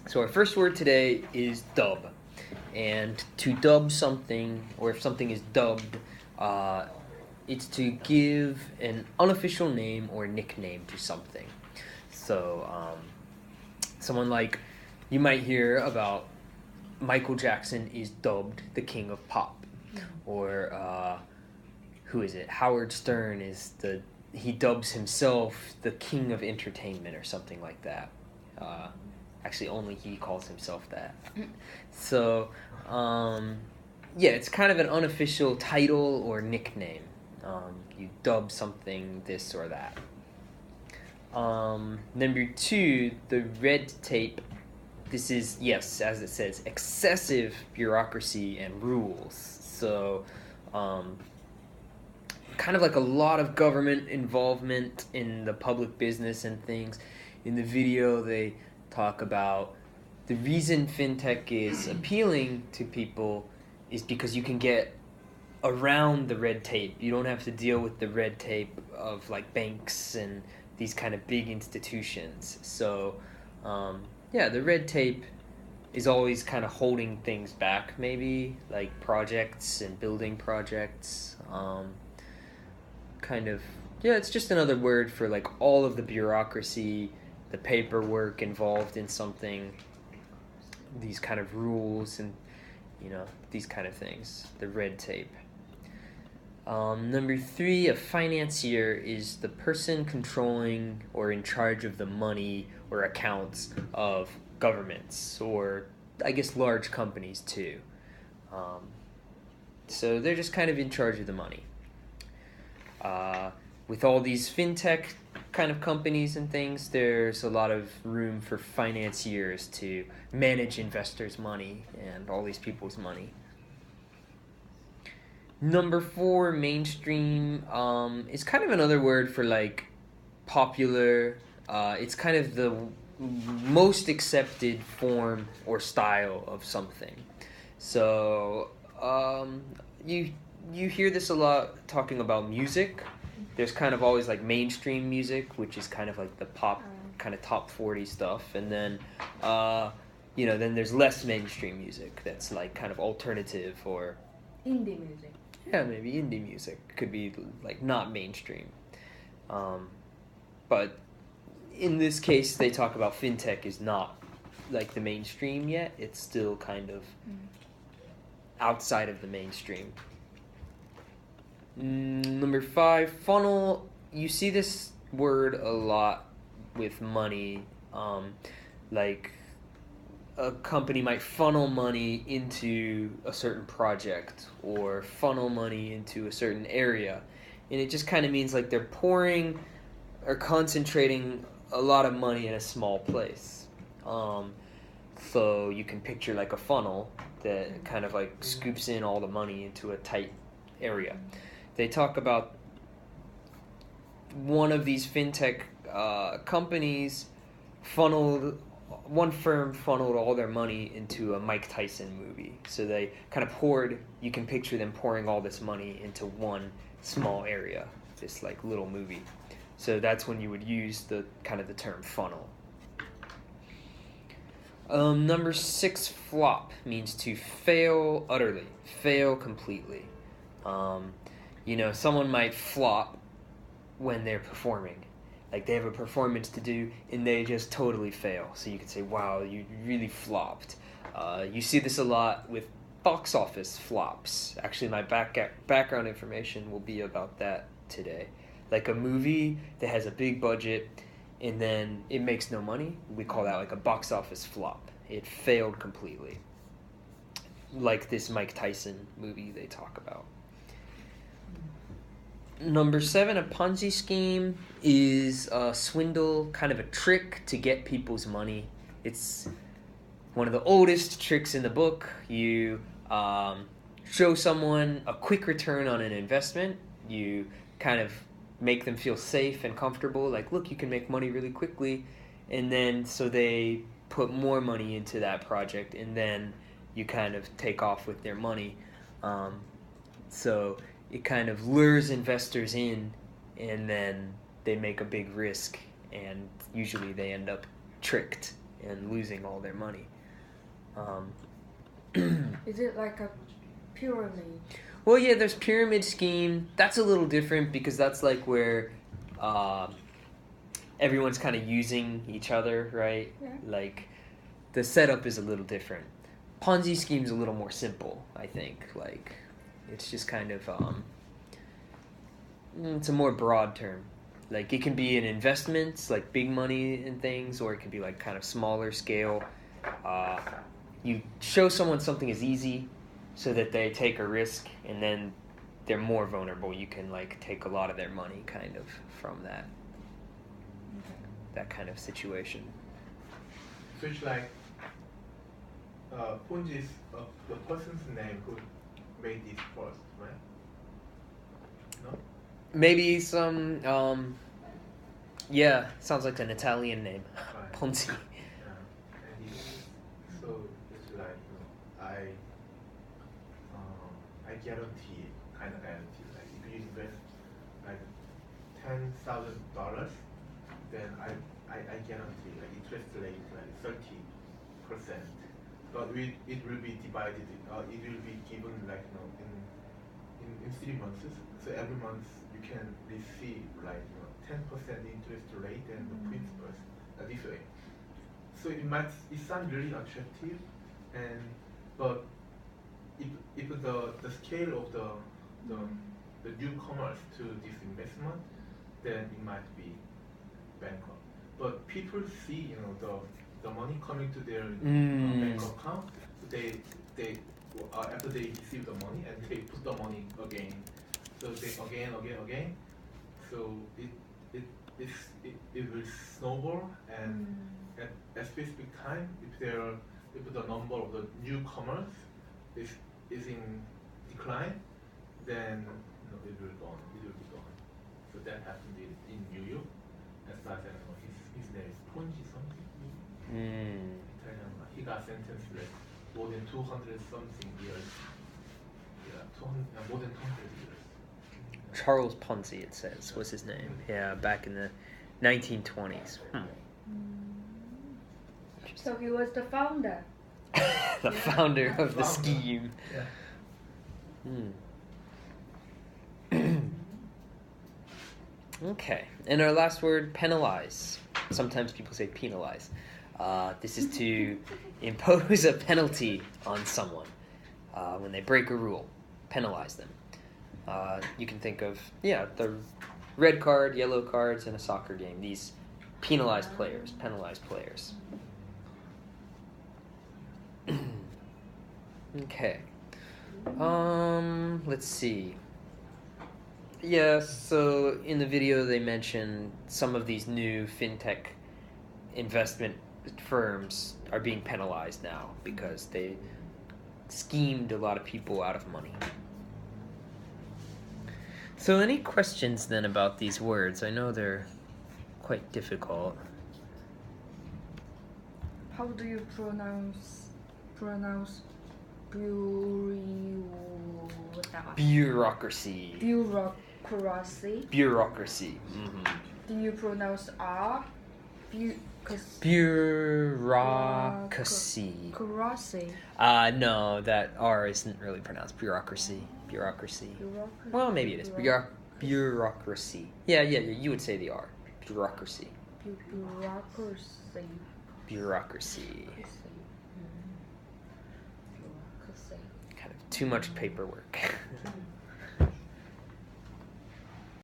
So our first word today is dub. And to dub something, or if something is dubbed, uh, it's to give an unofficial name or nickname to something. So, someone like, you might hear about Michael Jackson is dubbed the king of pop. Or, who is it? Howard Stern he dubs himself the king of entertainment or something like that. Actually, only he calls himself that. So, yeah, it's kind of an unofficial title or nickname. You dub something this or that. Number 2, the red tape. This is, yes, as it says, excessive bureaucracy and rules. So, kind of like a lot of government involvement in the public business and things. In the video, they talk about the reason FinTech is appealing to people is because you can get around the red tape. You don't have to deal with the red tape of like banks and these kind of big institutions. So, yeah, the red tape is always kind of holding things back, maybe like projects and building projects. Kind of, yeah, it's just another word for like all of the bureaucracy, the paperwork involved in something, these kind of rules and, these kind of things, the red tape. Number 3, a financier is the person controlling or in charge of the money or accounts of governments or, I guess, large companies too. So they're just kind of in charge of the money. With all these FinTech kind of companies and things, there's a lot of room for financiers to manage investors' money and all these people's money. Number 4, mainstream, is kind of another word for like popular. It's kind of the most accepted form or style of something. So you hear this a lot talking about music. There's kind of always like mainstream music, which is kind of like the pop, kind of top 40 stuff, and then then there's less mainstream music that's like kind of alternative or indie music. Yeah, maybe indie music could be like not mainstream. But in this case, they talk about FinTech is not like the mainstream yet. It's still kind of outside of the mainstream. Number 5, funnel. You see this word a lot with money. Like a company might funnel money into a certain project or funnel money into a certain area. And it just kind of means like they're pouring or concentrating a lot of money in a small place. So you can picture like a funnel that kind of like scoops in all the money into a tight area. They talk about one of these FinTech companies one firm funneled all their money into a Mike Tyson movie. So they kind of you can picture them pouring all this money into one small area, this like little movie. So that's when you would use the term funnel. Number 6, flop, means to fail utterly, fail completely. Someone might flop when they're performing. Like they have a performance to do and they just totally fail. So you could say, wow, you really flopped. You see this a lot with box office flops. Actually, my background information will be about that today. Like a movie that has a big budget and then it makes no money, we call that like a box office flop. It failed completely. Like this Mike Tyson movie they talk about. Number 7, a Ponzi scheme is a swindle, kind of a trick to get people's money. It's one of the oldest tricks in the book. You show someone a quick return on an investment. You kind of make them feel safe and comfortable, like, look, you can make money really quickly. And then so they put more money into that project, and then you kind of take off with their money. So it kind of lures investors in, and then they make a big risk, and usually they end up tricked and losing all their money. Is it like a pyramid? Well, yeah, there's pyramid scheme. That's a little different because that's like where everyone's kind of using each other, right? Yeah. Like the setup is a little different. Ponzi scheme's a little more simple, I think. Like it's just kind of it's a more broad term. Like it can be in investments, like big money and things, or it can be like kind of smaller scale. You show someone something is easy, so that they take a risk, and then they're more vulnerable. You can like take a lot of their money, kind of, from that. Okay. That kind of situation. So it's like Ponzi is the person's name who made this first, right? No? Maybe some. Yeah, sounds like an Italian name. Right. Ponzi. And so it's like I guarantee, kind of guarantee, like if you invest like $10,000, then I guarantee like interest rate like 30%, but it will be divided. It will be given like in 3 months. So every month you can receive like 10% interest rate and the principal this way. So it sounds really attractive, but if the scale of the newcomers to this investment, then it might be bankrupt. But people see the money coming to their bank account, so they after they receive the money and they put the money again. So they again. So it will snowball, and at specific time, if the number of the newcomers is in decline, then it will be gone. So that happened in New York. As far as I know, his name is Ponzi something. Italian. He got sentenced like more than 200 something years. Yeah, more than 200 years. Charles Ponzi, it says, was his name. Yeah, back in the 1920s. So he was the founder. The founder of the scheme. Yeah. Okay, and our last word, penalize. Sometimes people say penalize. This is to impose a penalty on someone when they break a rule. Penalize them. You can think of, the red card, yellow cards in a soccer game. These penalized players. Okay. Let's see. Yeah, so in the video they mentioned some of these new FinTech investment firms are being penalized now because they schemed a lot of people out of money. So any questions then about these words? I know they're quite difficult. How do you pronounce Bureaucracy. Bureaucracy. Mm-hmm. Do you pronounce R? Bureaucracy. Bureaucracy. No, that R isn't really pronounced. Bureaucracy. Well, maybe it is. Bureaucracy. Yeah, you would say the R. Bureaucracy. Bureaucracy. Kind of too much paperwork.